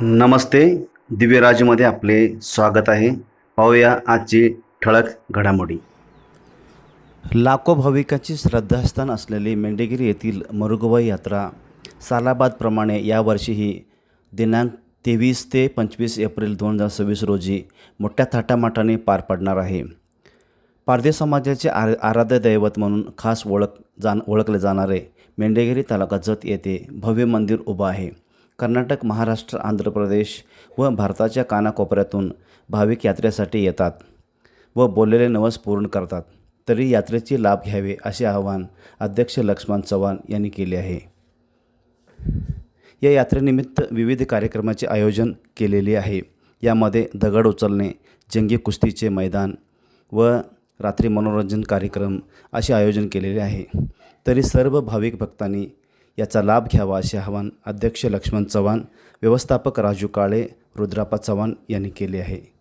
नमस्ते. दिव्यराजमध्ये आपले स्वागत आहे. पाहूया आजची ठळक घडामोडी. लाखो भाविकांची श्रद्धास्थान असलेली मेंढेगिरी येथील मरुगवाई यात्रा सालाबादप्रमाणे यावर्षीही दिनांक 23 ते 25 एप्रिल 2026 रोजी मोठ्या थाटामाटाने पार पडणार आहे. पारधी समाजाचे आराध्य दैवत म्हणून खास ओळखले जाणारे मेंढेगिरी तालुका जत येथे भव्य मंदिर उभं आहे. कर्नाटक, महाराष्ट्र, आंध्र प्रदेश व भारताच्या कानाकोपऱ्यातून भाविक यात्रेसाठी येतात व बोललेले नवस पूर्ण करतात. तरी यात्रेचे लाभ घ्यावे असे आवाहन अध्यक्ष लक्ष्मण चव्हाण यांनी केले आहे. या यात्रेनिमित्त विविध कार्यक्रमाचे आयोजन केलेले आहे. यामध्ये दगड उचलणे, जंगी कुस्तीचे मैदान व रात्री मनोरंजन कार्यक्रम असे आयोजन केलेले आहे. तरी सर्व भाविक भक्तांनी याचा लाभ घ्यावा असे आवाहन अध्यक्ष लक्ष्मण चव्हाण, व्यवस्थापक राजू काळे, रुद्राप्पा चव्हाण यांनी केले आहे.